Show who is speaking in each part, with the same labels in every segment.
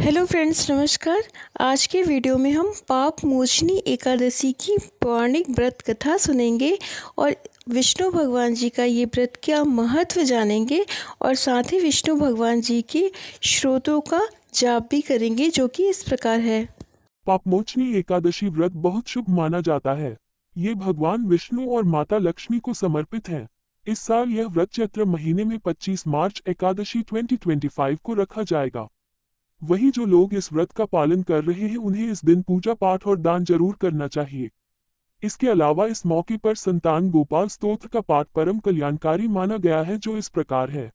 Speaker 1: Hello friends, नमस्कार। आज के वीडियो में हम पाप मोचनी एकादशी की पौराणिक व्रत कथा सुनेंगे और विष्णु भगवान जी का ये व्रत क्या महत्व जानेंगे और साथ ही विष्णु भगवान जी के श्लोकों का जाप भी करेंगे, जो कि इस प्रकार है।
Speaker 2: पापमोचनी एकादशी व्रत बहुत शुभ माना जाता है। ये भगवान विष्णु और माता लक्ष्मी को समर्पित है। इस साल यह व्रत चैत्र महीने में 25 मार्च एकादशी 2025 को रखा जाएगा। वही जो लोग इस व्रत का पालन कर रहे हैं उन्हें इस दिन पूजा पाठ और दान जरूर करना चाहिए। इसके अलावा इस मौके पर संतान गोपाल स्तोत्र का पाठ परम कल्याणकारी माना गया है, जो इस प्रकार है।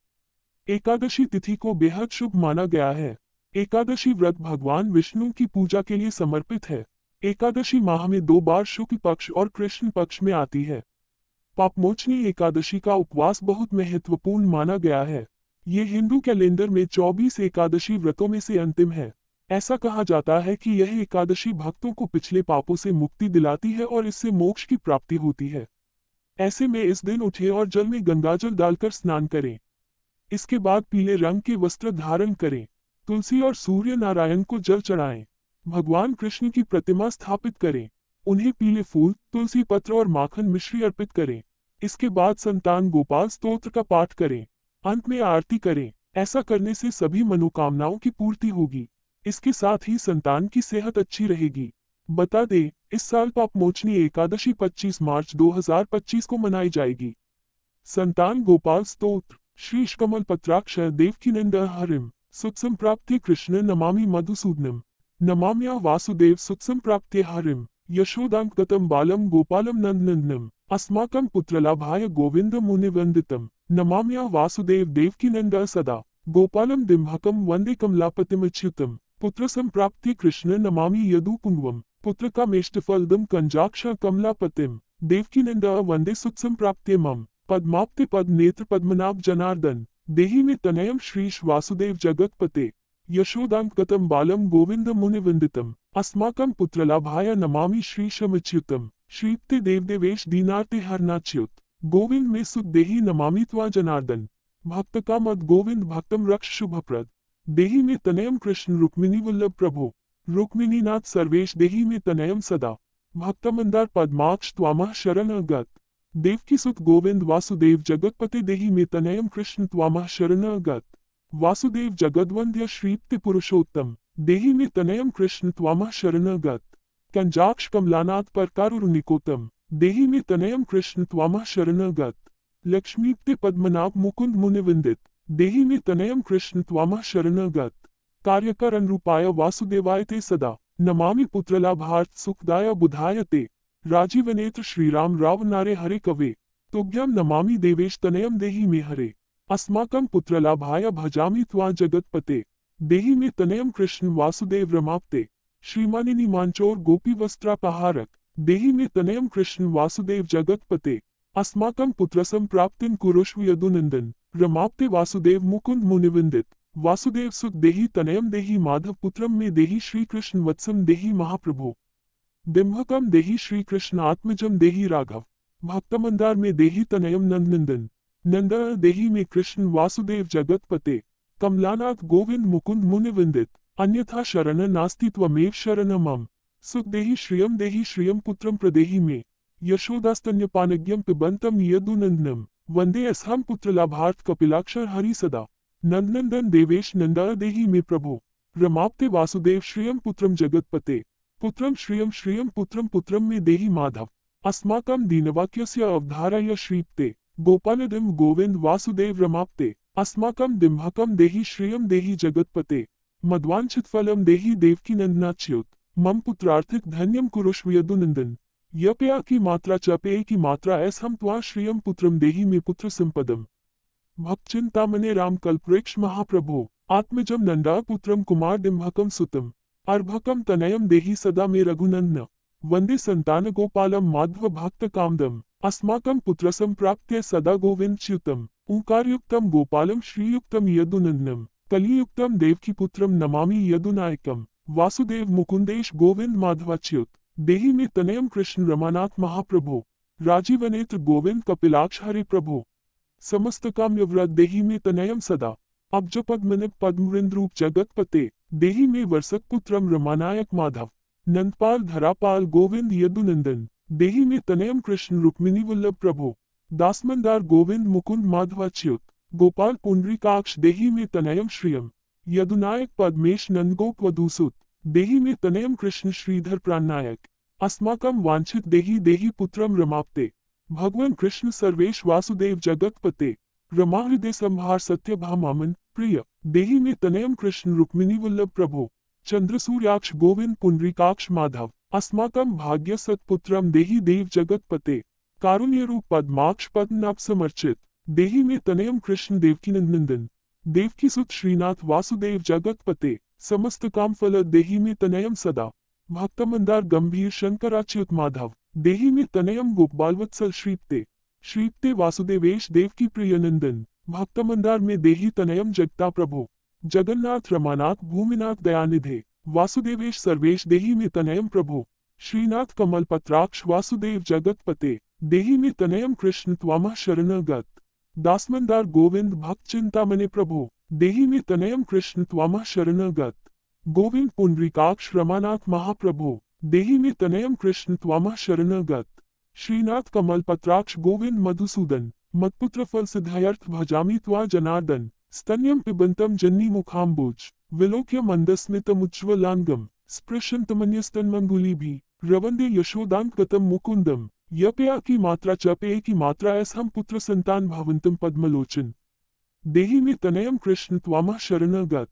Speaker 2: एकादशी तिथि को बेहद शुभ माना गया है। एकादशी व्रत भगवान विष्णु की पूजा के लिए समर्पित है। एकादशी माह में 2 बार शुक्ल पक्ष और कृष्ण पक्ष में आती है। पापमोचनी एकादशी का उपवास बहुत महत्वपूर्ण माना गया है। ये हिंदू कैलेंडर में 24 एकादशी व्रतों में से अंतिम है। ऐसा कहा जाता है कि यह एकादशी भक्तों को पिछले पापों से मुक्ति दिलाती है और इससे मोक्ष की प्राप्ति होती है। ऐसे में इस दिन उठें और जल में गंगाजल डालकर स्नान करें। इसके बाद पीले रंग के वस्त्र धारण करें। तुलसी और सूर्य नारायण को जल चढ़ाएं। भगवान कृष्ण की प्रतिमा स्थापित करें। उन्हें पीले फूल, तुलसी पत्र और माखन मिश्री अर्पित करें। इसके बाद संतान गोपाल स्तोत्र का पाठ करें। अंत में आरती करें। ऐसा करने से सभी मनोकामनाओं की पूर्ति होगी। इसके साथ ही संतान की सेहत अच्छी रहेगी। बता दें, इस साल पापमोचनी एकादशी 25 मार्च 2025 को मनाई जाएगी। संतान गोपाल स्तोत्र। श्रीश कमल पत्राक्ष देवकीनंद हरिम सुत्संप्राप्ते कृष्ण नमामि मधुसूदनम। नमाम्या वासुदेव सुत्संप्राप्ते हरिम यशोदांकतम बालम गोपालम नंदनंदनम। अस्माकं पुत्रलाभाय गोविंद मुनिवंदितम। नमाम्या वासुदेव देवकीनंद सदा गोपालम दिम्भकम वंदे कमलापतिमच्युतम। पुत्र संप्राप्ति कृष्ण नमामि यदुपुंगवम। पुत्र कामेष्टफलदम कंजाक्ष कमलापतिम। देवकीनंद वंदे सुत्संप्राप्ते मम। पद्माप्ते पद नेत्र पद्मनाभ जनार्दन। देहि में तनयम श्रीश वासुदेव जगतपते। यशोदांकतम बालम गोविंद मुनिवंदितम। अस्माकं पुत्रलाभाय नमामि श्रीशमच्युतम। श्रीप्ते देवदेवेश दीनार्ते हरनाच्युत। गोविंद में सुत देहि नमामि त्वा जनार्दन। भक्त का मद गोविंद भक्तम रक्ष शुभप्रद। देहि में तनयम कृष्ण रुक्मिणी वल्लभ प्रभो। रुक्मिणीनाथ सर्वेश देहि में तनयम सदा। भक्तमंदार पद्माक्ष त्वामः शरण अगत। देवकी सुत गोविंद वासुदेव जगतपते देहि में तनयम कृष्ण त्वामः शरण अगत। वासुदेव जगद्वंद्य श्रीप्ते पुरुषोत्तम। देहि में तनयम कृष्ण त्वामः शरण अगत। कंजाक्ष कमलानाथ परकारुणिकोतम। देहि में तनयम कृष्ण त्वामः शरण अगत। लक्ष्मीप्ते पद्मनाभ मुकुंद मुनिवंदित। देहि में तनयम कृष्ण त्वामः शरण अगत। कार्यकरण रूपाय वासुदेवाय ते सदा। नमामि पुत्रलाभार्थ सुखदाय बुधाय ते। राजीव नेत्र श्रीराम राव नारे हरे कवे। तुभ्यम नमामि देवेश तनयम देहि में हरे। अस्माकं पुत्रलाभाय भजामि त्वा जगतपते। देहि में तनयम कृष्ण वासुदेव रमाप्ते। श्रीमानिनी मांचोर गोपी वस्त्रापहारक। देहि में तनयम कृष्ण वासुदेव जगतपते। अस्माकं पुत्र संप्राप्तिं कुरुष्व यदुनंदन। रमाप्ते वासुदेव मुकुंद मुनिवंदित। वासुदेव सुत देहि तनयम देहि माधव पुत्रम में देहि श्री कृष्ण वत्सम देहि महाप्रभु। दिम्भकम देहि श्री कृष्ण आत्मजम देहि राघव। भक्तमंदार में देहि तनयम नंदनंदन। नंदन देहि में कृष्ण वासुदेव जगतपते। कमलानाथ गोविंद मुकुंद मुनिवंदित। अन्यथा शरण नास्ति त्वमेव शरण मम। सुख देहि श्रियम पुत्रम प्रदेहि में। यशोदास्तन्यपानज्ञम पिबंतम यदुनंदनम। वंदे असहम पुत्रलाभार्थ कपिलाक्षर हरि सदा। नंदनंदन देवेश नंदा देहि में प्रभु। रमाप्ते वासुदेव श्रियम पुत्रम जगतपते। पुत्रम श्रियम पुत्रम पुत्रम में देहि माधव। अस्माकं दीनवाक्यस्य अवधारय श्रीप्ते। गोपालदिम गोविंद वासुदेव रमाप्ते। अस्माकं दिम्भकम देहि श्रियम देहि जगतपते। मध्वांछितफलम देहि देवकीनंदनाच्युत। मम पुत्रार्थिक धन्यम कुरुष्व यदुनंदन। यपया की मात्रा च पेय की मात्रा एस हम त्वा श्रियम पुत्रम देहि में पुत्र संपदम। भक्तचिंतामणे राम कल्पवृक्ष महाप्रभो। आत्मजम नंदा पुत्रम कुमार दिम्भकम सुतम। अर्भकम तनयम देहि सदा में रघुनंदन। वंदे संतान गोपालम माधव भक्त कामदम। अस्माकं पुत्र संप्राप्त्य सदा गोविंदच्युतम। ओंकारयुक्तम गोपालम श्रीयुक्तम यदुनंदनम। कलियुक्तम देवकीपुत्रम नमामि यदुनायकम। वासुदेव मुकुंदेश गोविंद माधवाच्युत। देहि में तनयम कृष्ण रमानाथ महाप्रभो। राजीव नेत्र गोविंद कपिलाक्ष हरे प्रभो। समस्त काम्य व्रत देहि में तनयम सदा। अब्ज पद्मनिभ पद्मवृंद्रूप जगतपते। देहि मे वर्षक पुत्रम रमानायक माधव। नंदपाल धरापाल गोविंद यदुनंदन। देहि मे तनयम कृष्ण रुक्मिणी वल्लभ प्रभो। दासमंदार गोविंद मुकुंद माधवाच्युत। गोपाल पुंडरीकाक्ष देहि मे तनयम श्रियम। यदुनायक पद्मेश नंदगोप वधूसुत। देहि मे तनयम कृष्ण श्रीधर प्राणनायक। अस्माकम वांछित देहि देहि पुत्रम रमाप्ते। भगवान कृष्ण सर्वेश वासुदेव जगतपते। रमा हृदय संहार सत्य भामामन प्रिय। देहि में तनयम कृष्ण रुक्मिणी वल्लभ प्रभो। चंद्र सूर्याक्ष गोविंद पुंडरीकाक्ष माधव। अस्माकम भाग्य सत्पुत्रम देहि देव जगतपते। कारुण्य रूप पद्माक्ष पद्मनाभ समर्चित। देहि में तनयम कृष्ण देवकी नंदन। देवकी सुत श्रीनाथ वासुदेव जगतपते। समस्त काम फल देहि में तनयम सदा। भक्तमंदार गंभीर शंकराच्युत माधव। देहि में तनयम गोपालवत्सल श्रीप्ते। श्रीप्ते वासुदेवेश देवकी प्रिय नंदन। भक्तमंदार में देहि तनयम जगता प्रभो। जगन्नाथ रमानाथ भूमिनाथ दयानिधे। वासुदेवेश सर्वेश देहि में तनयम प्रभो। श्रीनाथ कमल पत्राक्ष वासुदेव जगतपते। देहि में तनयम कृष्ण त्वामः शरणगत। दासमंदार गोविंद भक्त चिंतामणे प्रभो। देहि में तनयम कृष्ण त्वामः शरणगत। गोविंद पुंडरीकाक्ष रमानाथ महाप्रभो। देहि में तनयम कृष्ण त्वामः शरणगत। श्रीनाथ कमल पत्राक्ष गोविंद मधुसूदन। मत्पुत्र फल सिद्धायर्थ भजामि त्वा जनार्दन। स्तन्यम पिबंतम जन्नी मुखाम्बुज। विलोक्य मंदस्मितमुज्ज्वलांगम। स्पृशंतमन्यस्तन्मंगुलीभि। रवंदे यशोदांतगतम मुकुंदम। यपया की मात्रा च पेय की मात्रा एस हम पुत्र संतान भवंतम पद्मलोचन। देहि में तनयम कृष्ण त्वामः शरणगत।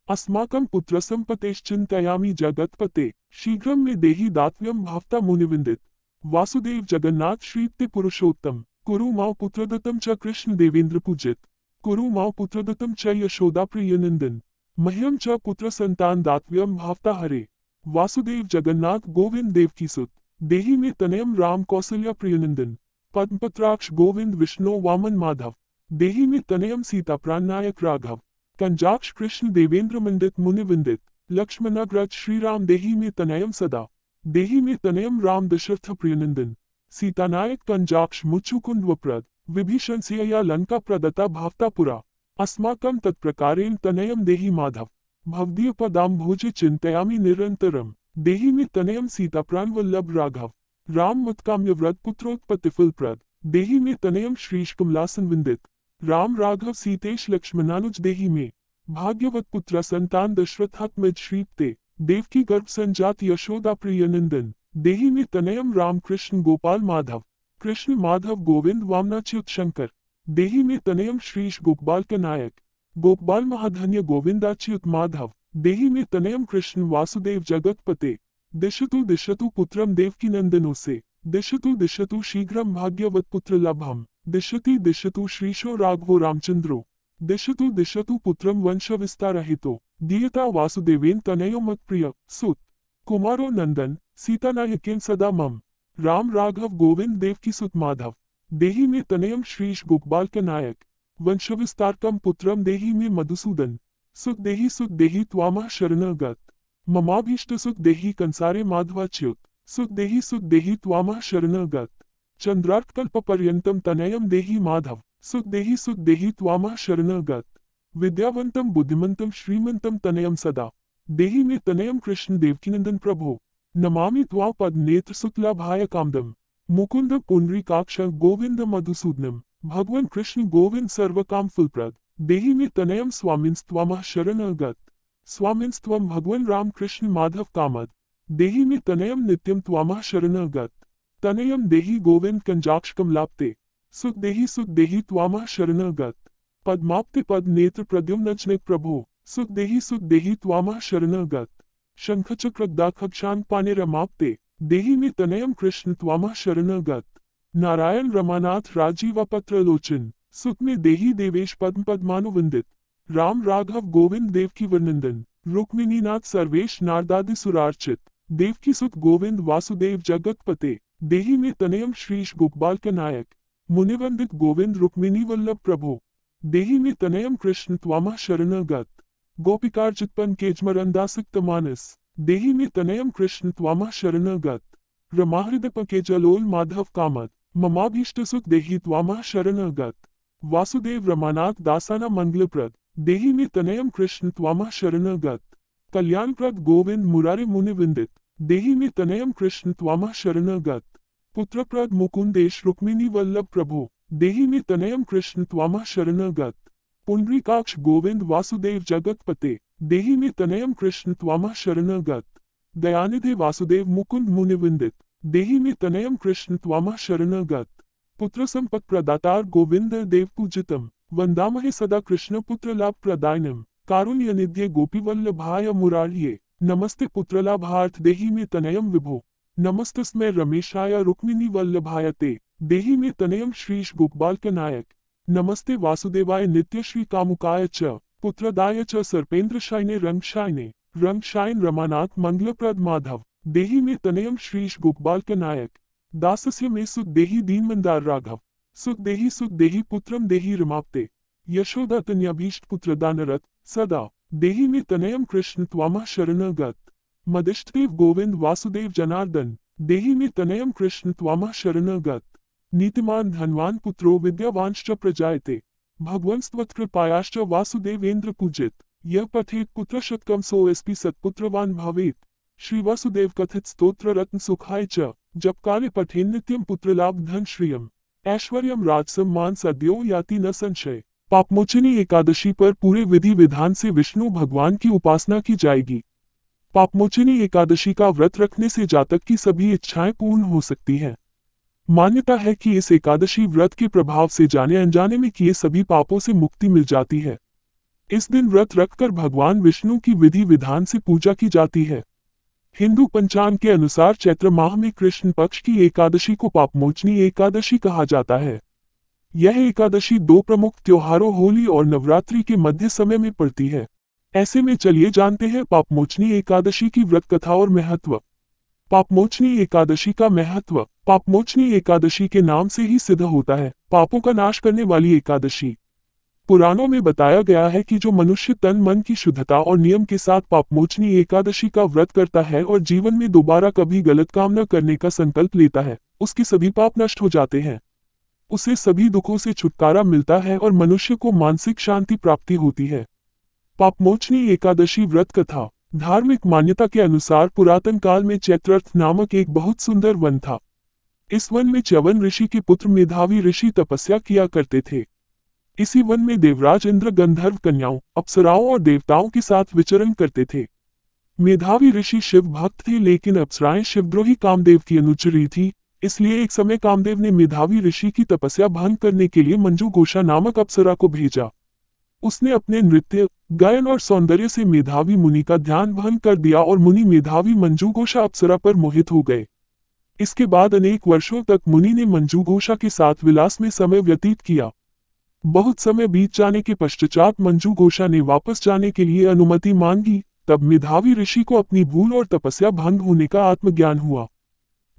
Speaker 2: अस्माकं पुत्र संपतेश्चिंतयामि जगतपते। शीघ्रम में देहि दातव्यम भावता मुनिविंदित। वासुदेव जगन्नाथ श्रीप्ते पुरुषोत्तम। कुरु मां पुत्रदत्तम च कृष्ण देवेंद्र पूजित। कुरु मां पुत्रदत्तम च यशोदा प्रिय नंदन। मह्यम च पुत्र संतान दातव्यम भावता हरे। वासुदेव जगन्नाथ गोविंद देवकी सुत। देहि में तनयम राम कौसल्या प्रियनंदन। पद्मपत्राक्ष गोविंद विष्णु वामन माधव। देहि में तनयम सीता प्राणनायक राघव। कंजाक्ष कृष्ण देवेंद्र मंडित मुनिविंदित। लक्ष्मणाग्रज श्रीराम देहि में तनयम सदा। देहि में तनयम राम दशरथ प्रियनंदन। सीतानायक कंजाक्ष मुचुकुंद वप्रद। विभीषण सिया लंका प्रदता भावतापुरा। अस्माकं तत्प्रकारेण तनयम देहि माधव। भवदीय पदाम भोजे चिंतयामि निरंतरम। देहि में तनयम सीता प्राण वल्लभ राघव। राम मतकाम्य व्रत पुत्रोत्पत्ति फलप्रद। देहि में तनयम श्रीश कमलासन विंदित। राम राघव सीतेश लक्ष्मणानुज देहि में। भाग्यवत पुत्र संतान दशरथात्मज श्रीप्ते। देवकी गर्भ संजात यशोदा प्रिय नंदन। देहि में तनयम राम कृष्ण गोपाल माधव। कृष्ण माधव गोविंद वामनाच्युत शंकर। देहि में तनयम श्रीश गोपाल के नायक। गोपाल महाधन्य गोविंदाच्युत माधव। देहि में तनयम कृष्ण वासुदेव जगतपते। दिशतु पुत्रम देवकी नंदनोसे। दिशतु शीघ्रम भाग्यवत पुत्र लभम। दिशतु श्रीशो राघवो रामचंद्रो। दिशतु पुत्रम वंश विस्तारहितो। दीयता वासुदेवेन तनयो मत प्रिय सुत। कुमारो नंदन सीतानायकेन सदा मम। राम राघव गोविंद देवकी सुत माधव। देहि में तनयम श्रीश गोपाल के नायक। वंश विस्तारकम पुत्रम देहि में मधुसूदन। सुत देहि त्वामः शरणगत। ममाभीष्ट सुत देहि कंसारे माधवाच्युत। सुत देहि त्वामः शरणगत। चंद्रार्थ कल्प पर्यंतम तनयम देहि माधव। सुत देहि त्वामः शरणगत। विद्यावंतम बुद्धिमंतम श्रीमंतम तनयम सदा। देहि में तनयम कृष्ण देवकीनंदन प्रभो। नमामि त्वा पद नेत्र शुक्लाभाय कामदम। मुकुंद पुंडरीकाक्ष गोविंद मधुसूदनम। भगवान कृष्ण गोविंद सर्वकाम फलप्रद। देहि में तनयम स्वामिन्स्त्वामः शरणगत। स्वामिन्स्त्वम भगवान राम कृष्ण माधव कामद। देहि में तनयम नित्यम त्वामः शरणगत। तनयम देहि गोविंद कंजाक्ष कमलाप्ते। सुत देहि त्वामः शरणगत। पद्माप्ते पद नेत्र प्रद्युम्नजनक प्रभो। सुत देहि त्वामः शरणगत। शंख चक्र दाखक्षान पाने रमाप्ते। देहि में तनयम कृष्ण त्वामः शरणगत। नारायण रमानाथ राजीवपत्र लोचन। सुत में देहि देवेश पद्म पद्मानुवंदित। राम राघव गोविंद देवकी वर्णंदन। रुक्मिणीनाथ सर्वेश नारदादि सुरार्चित। देवकी सुत गोविंद वासुदेव जगतपते। देहि में तनयम श्रीश गोपाल के नायक। मुनिवंदित गोविंद रुक्मिणी वल्लभ प्रभो। देहि में तनयम कृष्ण त्वामः शरणगत। गोपिकार्जितपन केजमरंदासिक्त मानस। देहि में तनयम कृष्ण त्वामः शरणगत। रमाहृदप केजलोल माधव कामद। ममाभीष्ट सुख देहि त्वामः शरणगत। वासुदेव रमानाथ दासाना मंगलप्रद। देहि में तनयम कृष्ण त्वामः शरणगत। कल्याणप्रद गोविंद मुरारे मुनि विंदित देहि मे तनयम कृष्ण त्वामः शरणगत। पुत्रप्रद मुकुंदेश रुक्मिणी वल्लभ प्रभो देहि मे तनयम कृष्ण त्वामः शरणगत। पुंडरीकाक्ष गोविंद वासुदेव जगतपते देहि मे तनयम कृष्ण त्वामः शरणगत। दयानिधे वासुदेव मुकुंद मुनि विंदित देहि मे तनयम कृष्ण त्वामः शरणगत। पुत्र संपत् प्रदातार गोविंद देव पूजितम वंदामहे सदा कृष्ण पुत्र लाभ प्रदायनम। कारुण्यनिधे गोपीवल्लभाय मुरार्ये नमस्ते पुत्रलाभार्थ देहि मे तनयम विभो। नमस्तस्मै रमेशाय रुक्मिणी वल्लभाय ते देहि मे तनयम श्रीश गोपालकनायक। नमस्ते वासुदेवाय नित्य श्री कामुकाय च पुत्रदाय च सर्पेन्द्रशायने रंगशायन रमानाथ मंगलप्रद माधव देहि मे तनयम श्रीश गोपालकनायक। दासस्य मे सुख देहि दीनमंदार राघव सुख देहि पुत्रम देहि रमाप्ते। यशोदतन्याभीष्ट पुत्र दानरथ सदा देहि मे तनयम कृष्ण त्वामः शरणगत। मदिष्टदेव गोविंद वासुदेव जनार्दन देहि मे तनयम कृष्ण त्वामः शरणगत। नीतिमान धनवान पुत्रो विद्यावांश्च प्रजायते भगवंस्त्वत्कृपायाश्च वासुदेवेन्द्र पूजित। यह पठेत पुत्र शतकम सोऽस्ति सत्पुत्रवान भवेत्। श्री वासुदेव कथित स्तोत्र रत्न सुखाय च जप काले पठेन नित्यम पुत्रलाभ धन श्रियम ऐश्वर्यम राजसम मान सद्यो याति न संशय। पापमोचनी एकादशी पर पूरे विधि विधान से विष्णु भगवान की उपासना की जाएगी। पापमोचनी एकादशी का व्रत रखने से जातक की सभी इच्छाएं पूर्ण हो सकती हैं। मान्यता है कि इस एकादशी व्रत के प्रभाव से जाने अनजाने में किए सभी पापों से मुक्ति मिल जाती है। इस दिन व्रत रखकर भगवान विष्णु की विधि विधान से पूजा की जाती है। हिंदू पंचांग के अनुसार चैत्र माह में कृष्ण पक्ष की एकादशी को पापमोचनी एकादशी कहा जाता है। यह एकादशी दो प्रमुख त्योहारों होली और नवरात्रि के मध्य समय में पड़ती है। ऐसे में चलिए जानते हैं पापमोचनी एकादशी की व्रत कथा और महत्व। पापमोचनी एकादशी का महत्व। पापमोचनी एकादशी के नाम से ही सिद्ध होता है पापों का नाश करने वाली एकादशी। पुराणों में बताया गया है कि जो मनुष्य तन मन की शुद्धता और नियम के साथ पापमोचनी एकादशी का व्रत करता है और जीवन में दोबारा कभी गलत काम न करने का संकल्प लेता है, उसके सभी पाप नष्ट हो जाते हैं। उसे सभी दुखों से छुटकारा मिलता है और मनुष्य को मानसिक शांति प्राप्ति होती है। पापमोचनी एकादशी व्रत कथा। धार्मिक मान्यता के अनुसार पुरातन काल में चैत्ररथ नामक एक बहुत सुंदर वन था। इस वन में च्यवन ऋषि के पुत्र मेधावी ऋषि तपस्या किया करते थे। इसी वन में देवराज इंद्र गंधर्व कन्याओं, अप्सराओं और देवताओं के साथ विचरण करते थे। मेधावी ऋषि शिव भक्त थे, लेकिन अप्सराएं शिवद्रोही कामदेव की अनुचरी थी। इसलिए एक समय कामदेव ने मेधावी ऋषि की तपस्या भंग करने के लिए मंजू घोषा नामक अप्सरा को भेजा। उसने अपने नृत्य, गायन और सौंदर्य से मेधावी मुनि का ध्यान भंग कर दिया और मुनि मेधावी मंजू घोषा अप्सरा पर मोहित हो गए। इसके बाद अनेक वर्षों तक मुनि ने मंजू घोषा के साथ विलास में समय व्यतीत किया। बहुत समय बीत जाने के पश्चात मंजू घोषा ने वापस जाने के लिए अनुमति मांगी। तब मेधावी ऋषि को अपनी भूल और तपस्या भंग होने का आत्मज्ञान हुआ।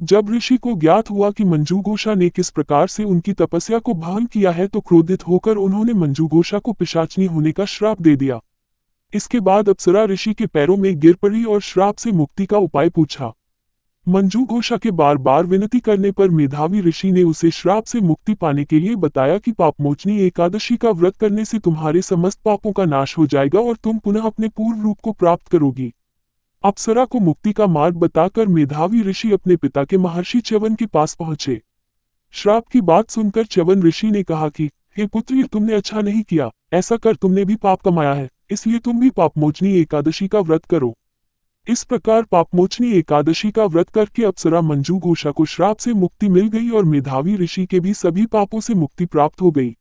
Speaker 2: जब ऋषि को ज्ञात हुआ कि मंजू घोषा ने किस प्रकार से उनकी तपस्या को भंग किया है, तो क्रोधित होकर उन्होंने मंजू घोषा को पिशाचनी होने का श्राप दे दिया। इसके बाद अप्सरा ऋषि के पैरों में गिर पड़ी और श्राप से मुक्ति का उपाय पूछा। मंजू घोषा के बार बार विनती करने पर मेधावी ऋषि ने उसे श्राप से मुक्ति पाने के लिए बताया कि पापमोचनी एकादशी का व्रत करने से तुम्हारे समस्त पापों का नाश हो जाएगा और तुम पुनः अपने पूर्व रूप को प्राप्त करोगी। अप्सरा को मुक्ति का मार्ग बताकर मेधावी ऋषि अपने पिता के महर्षि च्यवन के पास पहुंचे। श्राप की बात सुनकर च्यवन ऋषि ने कहा कि हे पुत्र, ये तुमने अच्छा नहीं किया। ऐसा कर तुमने भी पाप कमाया है, इसलिए तुम भी पापमोचनी एकादशी का व्रत करो। इस प्रकार पापमोचनी एकादशी का व्रत करके अप्सरा मंजू घोषा को श्राप से मुक्ति मिल गई और मेधावी ऋषि के भी सभी पापों से मुक्ति प्राप्त हो गई।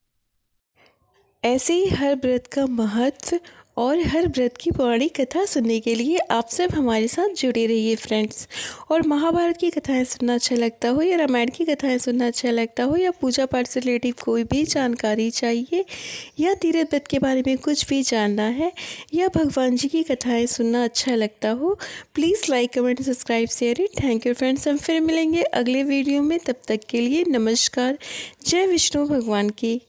Speaker 1: ऐसे ही हर व्रत का महत्व और हर व्रत की पौराणिक कथा सुनने के लिए आप सब हमारे साथ जुड़े रहिए फ्रेंड्स। और महाभारत की कथाएं सुनना अच्छा लगता हो या रामायण की कथाएं सुनना अच्छा लगता हो या पूजा पाठ से रिलेटिव कोई भी जानकारी चाहिए या तीर्थ व्रत के बारे में कुछ भी जानना है या भगवान जी की कथाएं सुनना अच्छा लगता हो, please like comment subscribe share it. Thank you friends. हम फिर मिलेंगे अगले वीडियो में, तब तक के लिए नमस्कार। जय विष्णु भगवान की।